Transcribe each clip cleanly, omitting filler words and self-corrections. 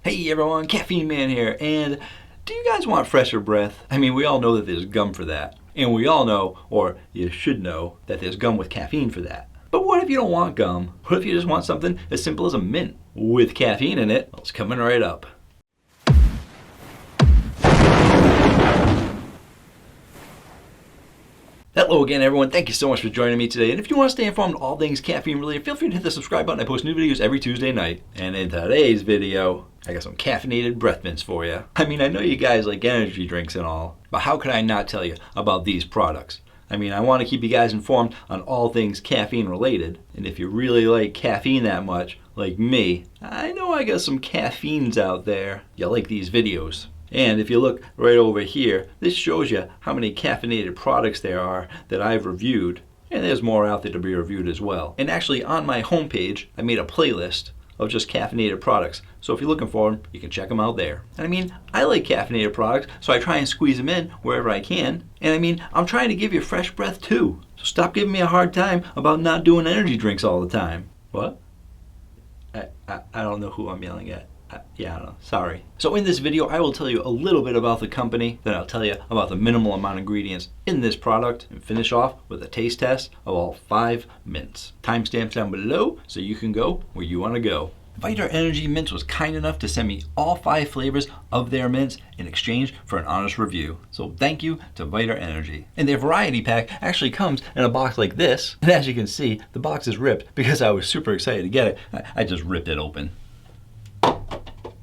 Hey everyone, Caffeine Man here, and do you guys want fresher breath? I mean, we all know that there's gum for that. And we all know, or you should know, that there's gum with caffeine for that. But what if you don't want gum? What if you just want something as simple as a mint with caffeine in it? Well, it's coming right up. Hello again, everyone. Thank you so much for joining me today. And if you want to stay informed of all things caffeine related, feel free to hit the subscribe button. I post new videos every Tuesday night. And in today's video, I got some caffeinated breath mints for you. I mean, I know you guys like energy drinks and all, but how could I not tell you about these products? I mean, I want to keep you guys informed on all things caffeine related. And if you really like caffeine that much, like me, I know I got some caffeines out there. You'll like these videos. And if you look right over here, this shows you how many caffeinated products there are that I've reviewed. And there's more out there to be reviewed as well. And actually on my homepage, I made a playlist of just caffeinated products. So if you're looking for them, you can check them out there. And I mean, I like caffeinated products, so I try and squeeze them in wherever I can. And I mean, I'm trying to give you fresh breath too. So stop giving me a hard time about not doing energy drinks all the time. What? I don't know who I'm yelling at. Yeah, I don't know. Sorry. So in this video, I will tell you a little bit about the company, then I'll tell you about the minimal amount of ingredients in this product, and finish off with a taste test of all 5 mints. Timestamps down below so you can go where you want to go. Viter Energy Mints was kind enough to send me all 5 flavors of their mints in exchange for an honest review. So thank you to Viter Energy. And their variety pack actually comes in a box like this. And as you can see, the box is ripped because I was super excited to get it. I just ripped it open.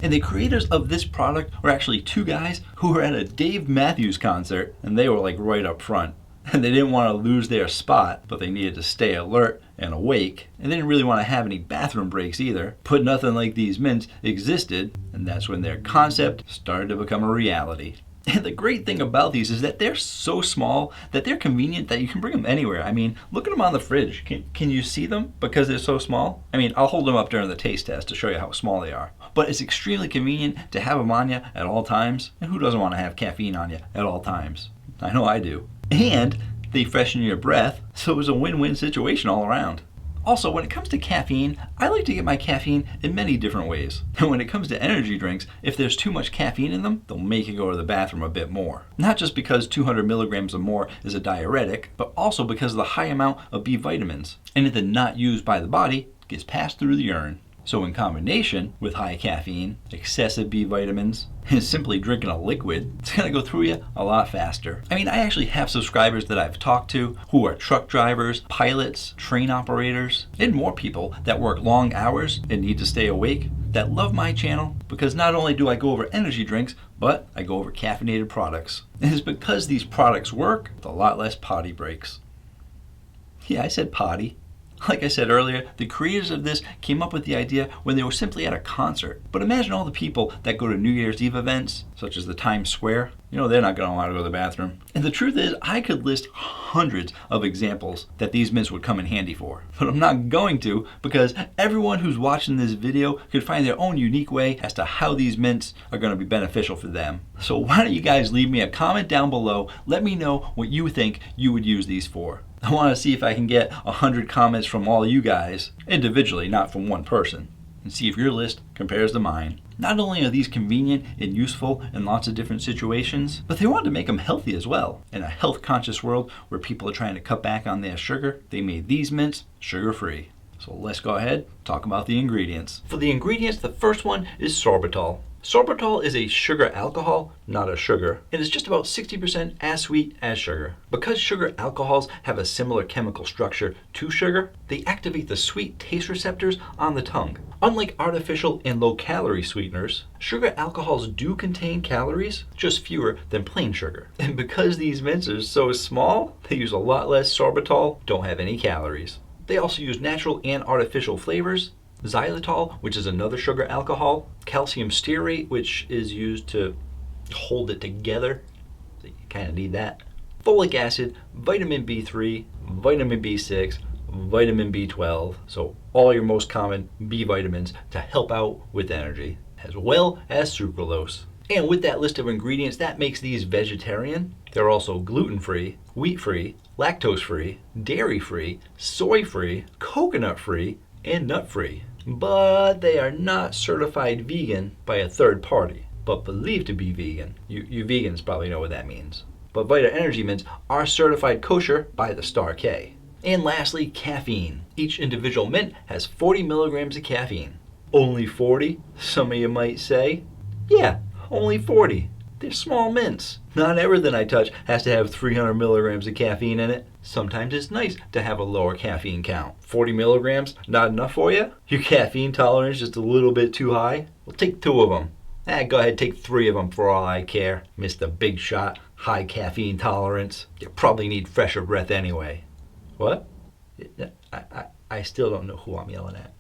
And the creators of this product were actually 2 guys who were at a Dave Matthews concert, and they were like right up front. And they didn't want to lose their spot, but they needed to stay alert and awake. And they didn't really want to have any bathroom breaks either. But nothing like these mints existed, and that's when their concept started to become a reality. And the great thing about these is that they're so small that they're convenient that you can bring them anywhere. I mean, look at them on the fridge. Can you see them because they're so small? I mean, I'll hold them up during the taste test to show you how small they are. But it's extremely convenient to have them on you at all times. And who doesn't want to have caffeine on you at all times? I know I do. And they freshen your breath, so it's a win-win situation all around. Also, when it comes to caffeine, I like to get my caffeine in many different ways. And when it comes to energy drinks, if there's too much caffeine in them, they'll make you go to the bathroom a bit more. Not just because 200 milligrams or more is a diuretic, but also because of the high amount of B vitamins. Anything not used by the body gets passed through the urine. So in combination with high caffeine, excessive B vitamins, and simply drinking a liquid, it's gonna go through you a lot faster. I mean, I actually have subscribers that I've talked to who are truck drivers, pilots, train operators, and more people that work long hours and need to stay awake that love my channel because not only do I go over energy drinks, but I go over caffeinated products. And it's because these products work with a lot less potty breaks. Yeah, I said potty. Like I said earlier, the creators of this came up with the idea when they were simply at a concert. But imagine all the people that go to New Year's Eve events, such as the Times Square. You know, they're not going to want to go to the bathroom. And the truth is, I could list hundreds of examples that these mints would come in handy for. But I'm not going to, because everyone who's watching this video could find their own unique way as to how these mints are going to be beneficial for them. So why don't you guys leave me a comment down below. Let me know what you think you would use these for. I want to see if I can get 100 comments from all you guys, individually, not from one person, and see if your list compares to mine. Not only are these convenient and useful in lots of different situations, but they wanted to make them healthy as well. In a health-conscious world where people are trying to cut back on their sugar, they made these mints sugar-free. So let's go ahead and talk about the ingredients. For the ingredients, the first one is sorbitol. Sorbitol is a sugar alcohol, not a sugar, and is just about 60% as sweet as sugar. Because sugar alcohols have a similar chemical structure to sugar, they activate the sweet taste receptors on the tongue. Unlike artificial and low-calorie sweeteners, sugar alcohols do contain calories, just fewer than plain sugar. And because these mints are so small, they use a lot less sorbitol, don't have any calories. They also use natural and artificial flavors, xylitol, which is another sugar alcohol, calcium stearate, which is used to hold it together, so you kind of need that, folic acid, vitamin B3, vitamin B6, vitamin B12, so all your most common B vitamins to help out with energy, as well as sucralose. And with that list of ingredients, that makes these vegetarian. They're also gluten-free, wheat-free, lactose-free, dairy-free, soy-free, coconut-free, and nut-free. but they are not certified vegan by a third party, but believed to be vegan. You vegans probably know what that means. But Viter energy mints are certified kosher by the Star K. And lastly, caffeine. Each individual mint has 40 milligrams of caffeine. Only 40, some of you might say. Yeah, only 40. They're small mints. Not everything I touch has to have 300 milligrams of caffeine in it. Sometimes it's nice to have a lower caffeine count. 40 milligrams, not enough for you? Your caffeine tolerance just a little bit too high? Well, take 2 of them. Go ahead, take 3 of them for all I care. Mr. Big Shot, high caffeine tolerance. You probably need fresher breath anyway. What? I still don't know who I'm yelling at.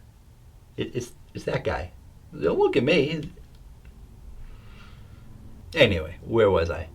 It's that guy. Don't look at me. Anyway, where was I?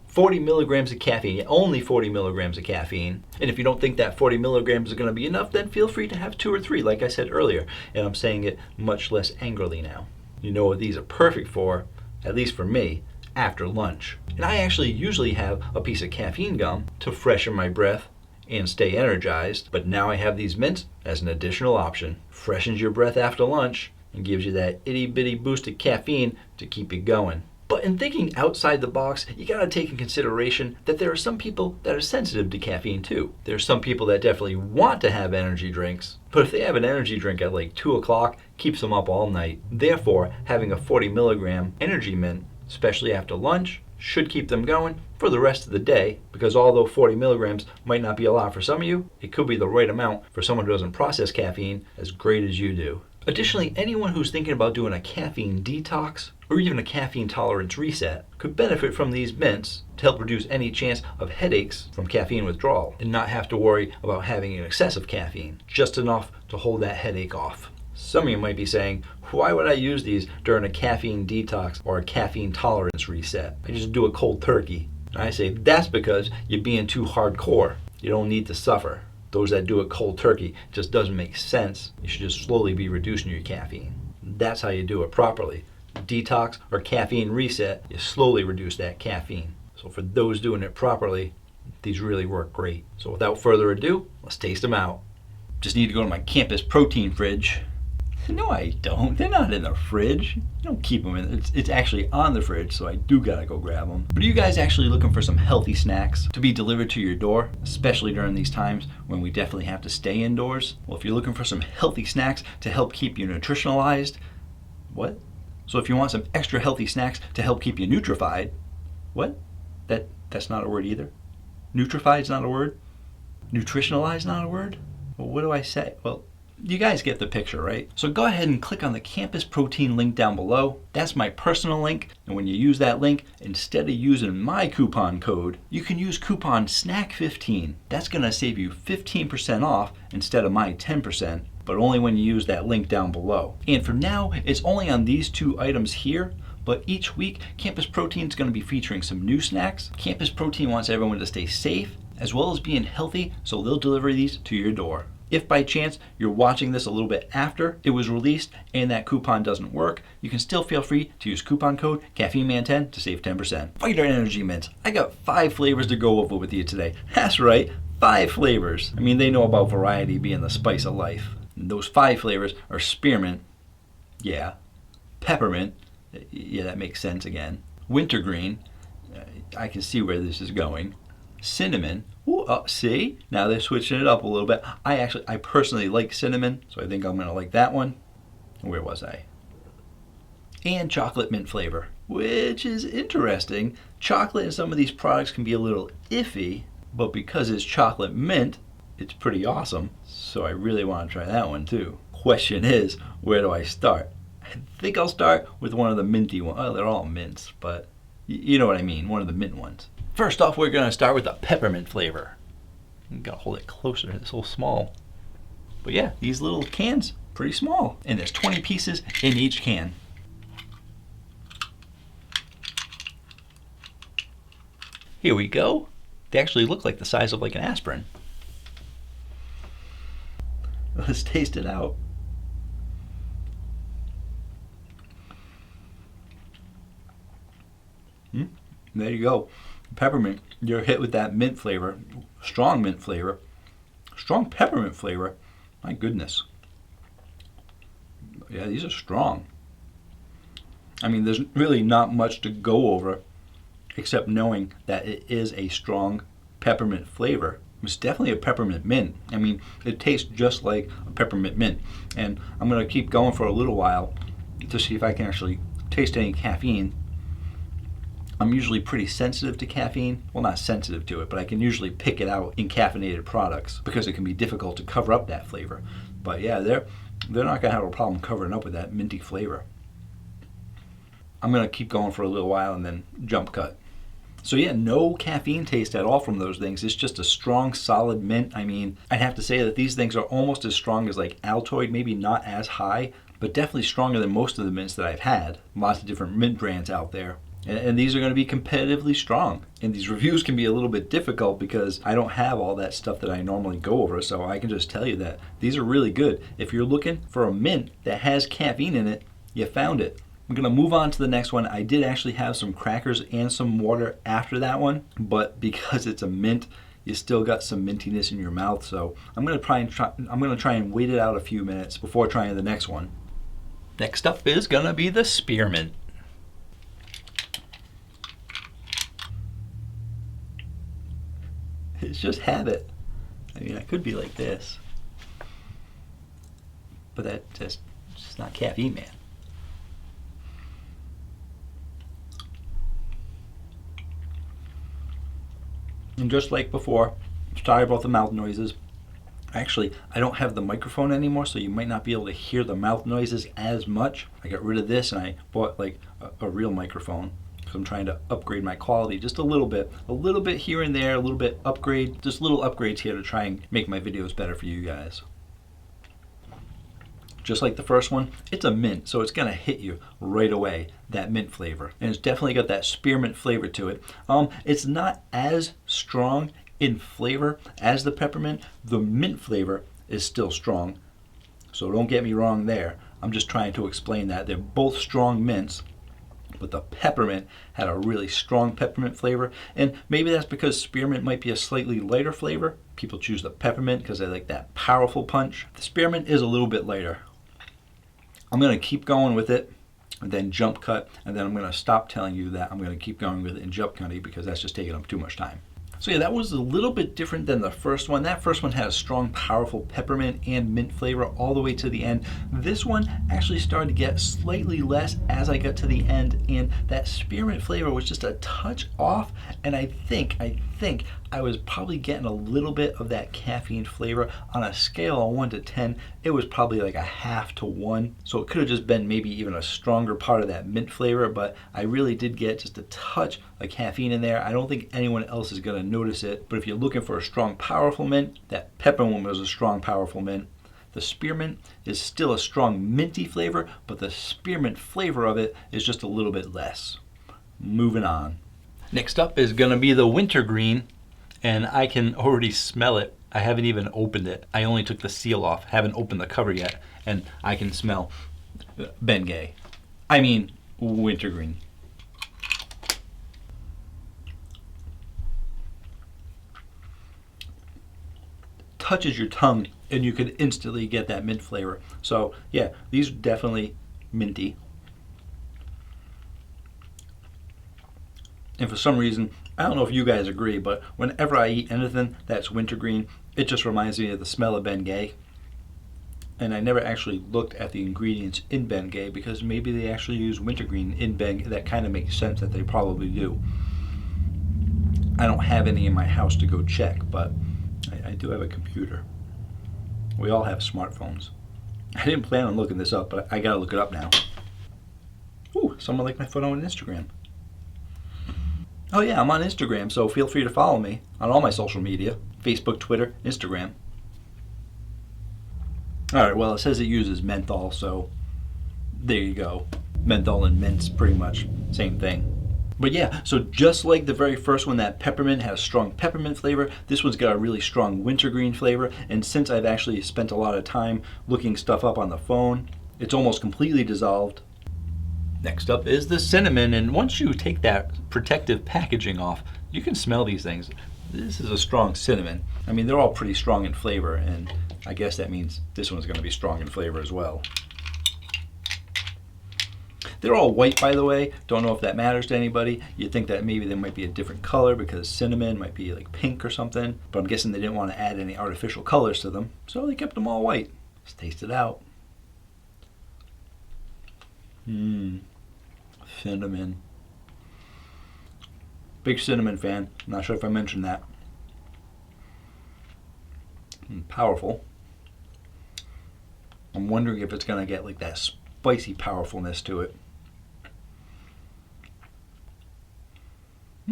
40 milligrams of caffeine. Yeah, only 40 milligrams of caffeine. And if you don't think that 40 milligrams is going to be enough, then feel free to have 2 or 3, like I said earlier. And I'm saying it much less angrily now. You know what these are perfect for, at least for me, after lunch. And I actually usually have a piece of caffeine gum to freshen my breath and stay energized. But now I have these mints as an additional option. Freshens your breath after lunch and gives you that itty bitty boost of caffeine to keep you going. But in thinking outside the box, you gotta take in consideration that there are some people that are sensitive to caffeine too. There's some people that definitely want to have energy drinks, but if they have an energy drink at like 2 o'clock, keeps them up all night. Therefore, having a 40 milligram energy mint, especially after lunch, should keep them going for the rest of the day, because although 40 milligrams might not be a lot for some of you, it could be the right amount for someone who doesn't process caffeine as great as you do. Additionally, anyone who's thinking about doing a caffeine detox or even a caffeine tolerance reset could benefit from these mints to help reduce any chance of headaches from caffeine withdrawal and not have to worry about having an excess of caffeine, just enough to hold that headache off. Some of you might be saying, why would I use these during a caffeine detox or a caffeine tolerance reset? I just do a cold turkey. And I say, that's because you're being too hardcore. You don't need to suffer. Those that do it cold turkey just doesn't make sense. You should just slowly be reducing your caffeine. That's how you do it properly. Detox or caffeine reset, you slowly reduce that caffeine. So for those doing it properly, these really work great. So without further ado, let's taste them out. Just need to go to my campus protein fridge. No, I don't. They're not in the fridge. You don't keep them in. It's actually on the fridge, so I do gotta go grab them. But are you guys actually looking for some healthy snacks to be delivered to your door, especially during these times when we definitely have to stay indoors? Well, if you're looking for some healthy snacks to help keep you nutritionalized, what? So if you want some extra healthy snacks to help keep you nutrified, what? That's not a word either. Nutrified's not a word. Nutritionalized not a word. Well, what do I say? Well, you guys get the picture, right? So go ahead and click on the Campus Protein link down below. That's my personal link. And when you use that link, instead of using my coupon code, you can use coupon SNACK15. That's gonna save you 15% off instead of my 10%, but only when you use that link down below. And for now, it's only on these 2 items here, but each week, Campus Protein is gonna be featuring some new snacks. Campus Protein wants everyone to stay safe, as well as being healthy, so they'll deliver these to your door. If by chance you're watching this a little bit after it was released and that coupon doesn't work, you can still feel free to use coupon code CaffeineMan10 to save 10%. Viter Energy Mints. I got 5 flavors to go over with you today. That's right, 5 flavors. I mean, they know about variety being the spice of life. And those 5 flavors are Spearmint, yeah. Peppermint, yeah, that makes sense again. Wintergreen, I can see where this is going. Cinnamon. Ooh, see? Now they're switching it up a little bit. I personally like cinnamon, so I think I'm gonna like that one. Where was I? And chocolate mint flavor, which is interesting. Chocolate in some of these products can be a little iffy, but because it's chocolate mint, it's pretty awesome. So I really want to try that one too. Question is, where do I start? I think I'll start with one of the minty ones. Oh, they're all mints, but you know what I mean, one of the mint ones. First off, we're gonna start with the peppermint flavor. I'm gonna hold it closer, it's so small. But yeah, these little cans, pretty small. And there's 20 pieces in each can. Here we go. They actually look like the size of like an aspirin. Let's taste it out. There you go. Peppermint, you're hit with that mint flavor, strong mint flavor, strong peppermint flavor. My goodness. Yeah, these are strong. I mean, there's really not much to go over except knowing that it is a strong peppermint flavor. It's definitely a peppermint mint. I mean, it tastes just like a peppermint mint. And I'm going to keep going for a little while to see if I can actually taste any caffeine. I'm usually pretty sensitive to caffeine. Well, not sensitive to it, but I can usually pick it out in caffeinated products because it can be difficult to cover up that flavor. But yeah, they're not going to have a problem covering up with that minty flavor. I'm going to keep going for a little while and then jump cut. So yeah, no caffeine taste at all from those things. It's just a strong, solid mint. I mean, I'd have to say that these things are almost as strong as like Altoid, maybe not as high, but definitely stronger than most of the mints that I've had. Lots of different mint brands out there. And these are going to be competitively strong. And these reviews can be a little bit difficult because I don't have all that stuff that I normally go over. So I can just tell you that these are really good. If you're looking for a mint that has caffeine in it, you found it. I'm going to move on to the next one. I did actually have some crackers and some water after that one, but because it's a mint, you still got some mintiness in your mouth. So I'm going to try and wait it out a few minutes before trying the next one. Next up is going to be the Spearmint. It's just habit. I mean, I could be like this, but that's just not caffeine, man. And just like before, sorry about the mouth noises. Actually, I don't have the microphone anymore, so you might not be able to hear the mouth noises as much. I got rid of this and I bought like a real microphone because I'm trying to upgrade my quality just a little bit here and there, a little bit upgrade, just little upgrades here to try and make my videos better for you guys. Just like the first one, it's a mint, so it's gonna hit you right away, that mint flavor. And it's definitely got that spearmint flavor to it. It's not as strong in flavor as the peppermint. The mint flavor is still strong, so don't get me wrong there. I'm just trying to explain that. They're both strong mints, but the peppermint had a really strong peppermint flavor. And maybe that's because spearmint might be a slightly lighter flavor. People choose the peppermint because they like that powerful punch. The spearmint is a little bit lighter. I'm going to keep going with it and then jump cut, and then I'm going to stop telling you that I'm going to keep going with it and jump cutting because that's just taking up too much time. So yeah, that was a little bit different than the first one. That first one had a strong, powerful peppermint and mint flavor all the way to the end. This one actually started to get slightly less as I got to the end, and that spearmint flavor was just a touch off, and I think I was probably getting a little bit of that caffeine flavor. On a scale of 1 to 10, it was probably like a 0.5 to 1. So it could have just been maybe even a stronger part of that mint flavor, but I really did get just a touch of caffeine in there. I don't think anyone else is gonna notice it, but if you're looking for a strong, powerful mint, that peppermint was a strong, powerful mint. The spearmint is still a strong minty flavor, but the spearmint flavor of it is just a little bit less. Moving on. Next up is gonna be the Wintergreen. And I can already smell it. I haven't even opened it. I only took the seal off, haven't opened the cover yet, and I can smell Bengay. I mean, Wintergreen. Touches your tongue, and you can instantly get that mint flavor. So yeah, these are definitely minty. And for some reason, I don't know if you guys agree, but whenever I eat anything that's wintergreen, it just reminds me of the smell of Bengay. And I never actually looked at the ingredients in Bengay because maybe they actually use wintergreen in Bengay. That kind of makes sense that they probably do. I don't have any in my house to go check, but I do have a computer. We all have smartphones. I didn't plan on looking this up, but I gotta look it up now. Ooh, someone liked my photo on Instagram. Oh yeah, I'm on Instagram, so feel free to follow me on all my social media. Facebook, Twitter, Instagram. Alright, well it says it uses menthol, so there you go. Menthol and mint's pretty much same thing. But yeah, so just like the very first one, that peppermint had a strong peppermint flavor, this one's got a really strong wintergreen flavor, and since I've actually spent a lot of time looking stuff up on the phone, it's almost completely dissolved. Next up is the cinnamon, and once you take that protective packaging off, you can smell these things. This is a strong cinnamon. I mean, they're all pretty strong in flavor, and I guess that means this one's gonna be strong in flavor as well. They're all white, by the way. Don't know if that matters to anybody. You'd think that maybe they might be a different color because cinnamon might be like pink or something. But I'm guessing they didn't want to add any artificial colors to them, so they kept them all white. Let's taste it out. Cinnamon. Big cinnamon fan. I'm not sure if I mentioned that. Powerful. I'm wondering if it's going to get like that spicy powerfulness to it.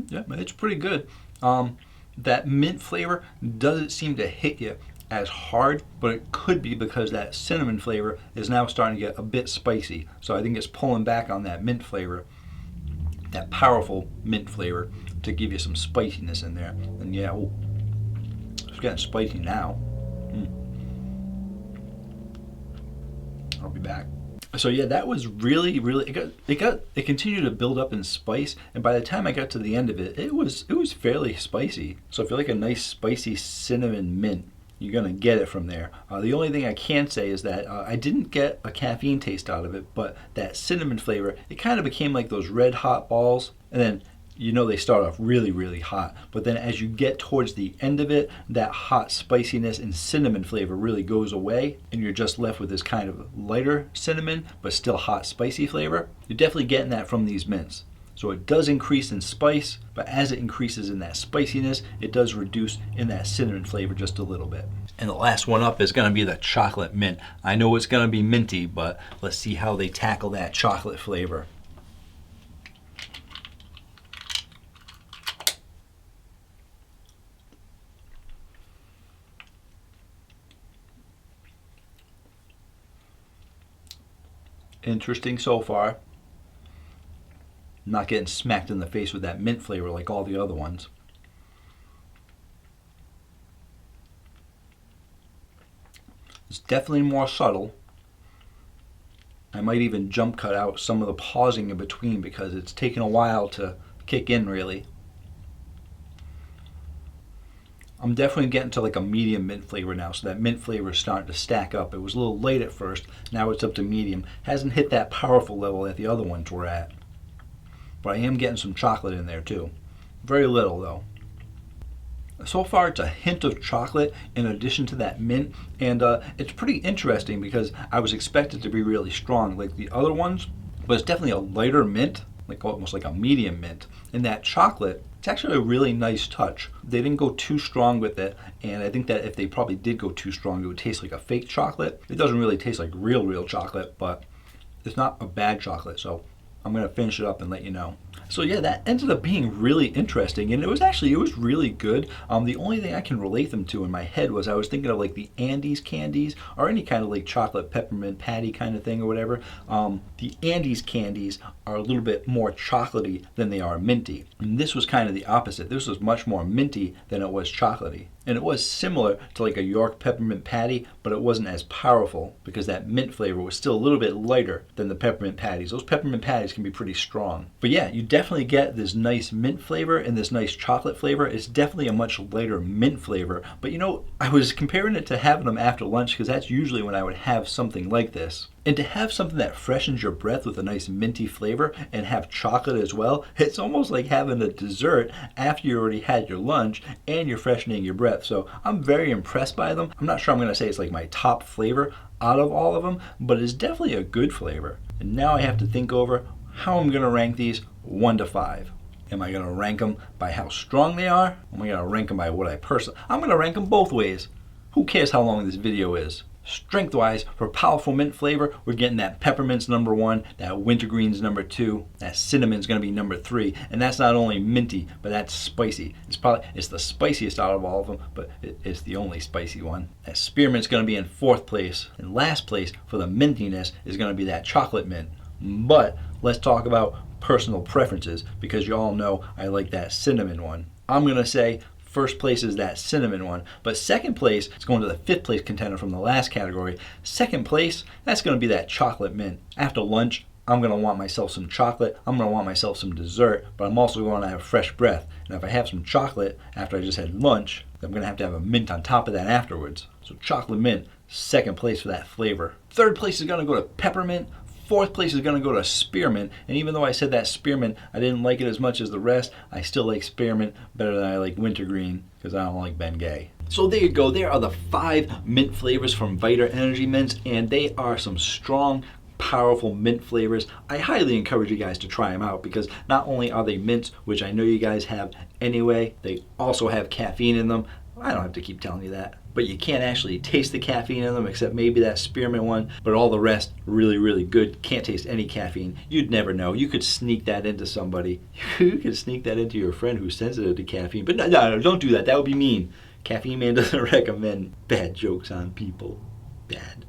Yeah, it's pretty good. That mint flavor doesn't seem to hit you as hard, but it could be because that cinnamon flavor is now starting to get a bit spicy. So I think it's pulling back on that mint flavor, that powerful mint flavor, to give you some spiciness in there. And yeah, oh, it's getting spicy now. I'll be back. So yeah, that was really it continued to build up in spice, and by the time I got to the end of it, it was fairly spicy. So if you like a nice spicy cinnamon mint, you're gonna get it from there. The only thing I can say is that I didn't get a caffeine taste out of it, but that cinnamon flavor, it kind of became like those red hot balls, and then you know they start off really hot, but then as you get towards the end of it, that hot spiciness and cinnamon flavor really goes away, and you're just left with this kind of lighter cinnamon but still hot spicy flavor. You're definitely getting that from these mints. So it does increase in spice, but as it increases in that spiciness, it does reduce in that cinnamon flavor just a little bit. And the last one up is going to be the chocolate mint. I know it's going to be minty, but let's see how they tackle that chocolate flavor. Interesting so far. Not getting smacked in the face with that mint flavor like all the other ones. It's definitely more subtle. I might even jump cut out some of the pausing in between because it's taken a while to kick in really. I'm definitely getting to like a medium mint flavor now, so that mint flavor is starting to stack up. It was a little late at first, now it's up to medium. Hasn't hit that powerful level that the other ones were at. But I am getting some chocolate in there too. Very little though. So far it's a hint of chocolate in addition to that mint, and it's pretty interesting because I was expected to be really strong like the other ones, but it's definitely a lighter mint, like almost like a medium mint. And that chocolate, it's actually a really nice touch. They didn't go too strong with it, and I think that if they probably did go too strong, it would taste like a fake chocolate. It doesn't really taste like real chocolate, but it's not a bad chocolate, so I'm gonna finish it up and let you know. So yeah, that ended up being really interesting, and it was really good. The only thing I can relate them to in my head was I was thinking of like the Andes candies or any kind of like chocolate peppermint patty kind of thing or whatever. The Andes candies are a little bit more chocolatey than they are minty, and this was kind of the opposite. This was much more minty than it was chocolatey. And it was similar to like a York peppermint patty, but it wasn't as powerful because that mint flavor was still a little bit lighter than the peppermint patties. Those peppermint patties can be pretty strong. But yeah, you definitely get this nice mint flavor and this nice chocolate flavor. It's definitely a much lighter mint flavor. But you know, I was comparing it to having them after lunch because that's usually when I would have something like this. And to have something that freshens your breath with a nice minty flavor and have chocolate as well, it's almost like having a dessert after you already had your lunch and you're freshening your breath. So I'm very impressed by them. I'm not sure I'm going to say it's like my top flavor out of all of them, but it's definitely a good flavor. And now I have to think over how I'm going to rank these 1 to 5. Am I going to rank them by how strong they are? Or am I going to rank them by what I'm going to rank them both ways. Who cares how long this video is? Strength-wise, for powerful mint flavor, we're getting that peppermint's number 1, that wintergreen's number 2, that cinnamon's going to be number 3, and that's not only minty, but that's spicy. It's the spiciest out of all of them, but it's the only spicy one. That spearmint's going to be in 4th place, and last place for the mintiness is going to be that chocolate mint. But let's talk about personal preferences, because you all know I like that cinnamon one. I'm going to say first place is that cinnamon one, but second place is going to the 5th place contender from the last category. Second place, that's going to be that chocolate mint. After lunch, I'm going to want myself some chocolate, I'm going to want myself some dessert, but I'm also going to have fresh breath. And if I have some chocolate after I just had lunch, I'm going to have a mint on top of that afterwards. So chocolate mint, second place for that flavor. Third place is going to go to peppermint. fourth place is going to go to Spearmint. And even though I said that Spearmint, I didn't like it as much as the rest, I still like Spearmint better than I like Wintergreen because I don't like Bengay. So there you go. There are the 5 mint flavors from Viter Energy Mints, and they are some strong, powerful mint flavors. I highly encourage you guys to try them out because not only are they mints, which I know you guys have anyway, they also have caffeine in them. I don't have to keep telling you that, but you can't actually taste the caffeine in them except maybe that Spearmint one, but all the rest really, really good. Can't taste any caffeine. You'd never know. You could sneak that into somebody. You could sneak that into your friend who's sensitive to caffeine, but no, don't do that. That would be mean. Caffeine Man doesn't recommend bad jokes on people. Bad.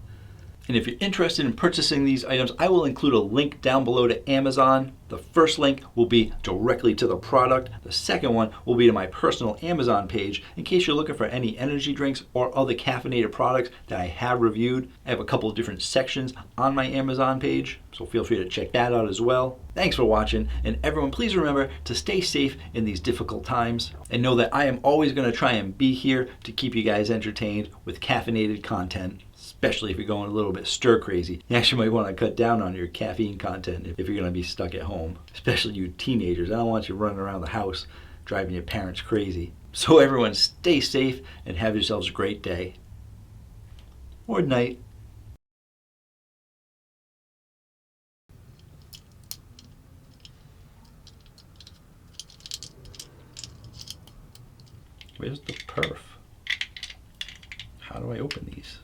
And if you're interested in purchasing these items, I will include a link down below to Amazon. The first link will be directly to the product. The second one will be to my personal Amazon page in case you're looking for any energy drinks or other caffeinated products that I have reviewed. I have a couple of different sections on my Amazon page, so feel free to check that out as well. Thanks for watching, and everyone please remember to stay safe in these difficult times and know that I am always going to try and be here to keep you guys entertained with caffeinated content. Especially if you're going a little bit stir crazy. You actually might want to cut down on your caffeine content if you're going to be stuck at home. Especially you teenagers. I don't want you running around the house driving your parents crazy. So everyone stay safe and have yourselves a great day. Or night. Where's the perf? How do I open these?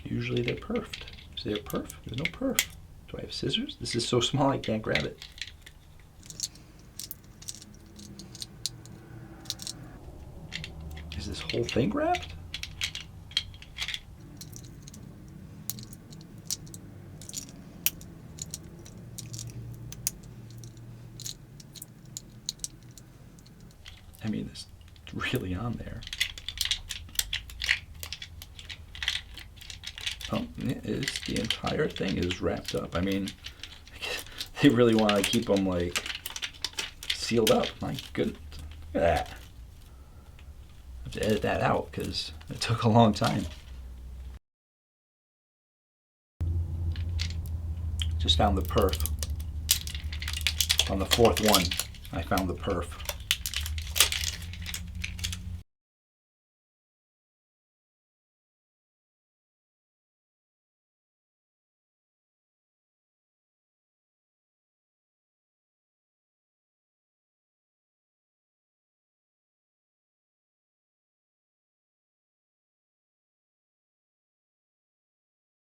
Usually they're perfed. Is there a perf? There's no perf. Do I have scissors? This is so small I can't grab it. Is this whole thing wrapped? I mean, it's really on there. Oh, it's the entire thing is wrapped up. I mean, they really want to keep them like sealed up. My goodness, look at that. I have to edit that out because it took a long time. Just found the perf. On the 4th one, I found the perf.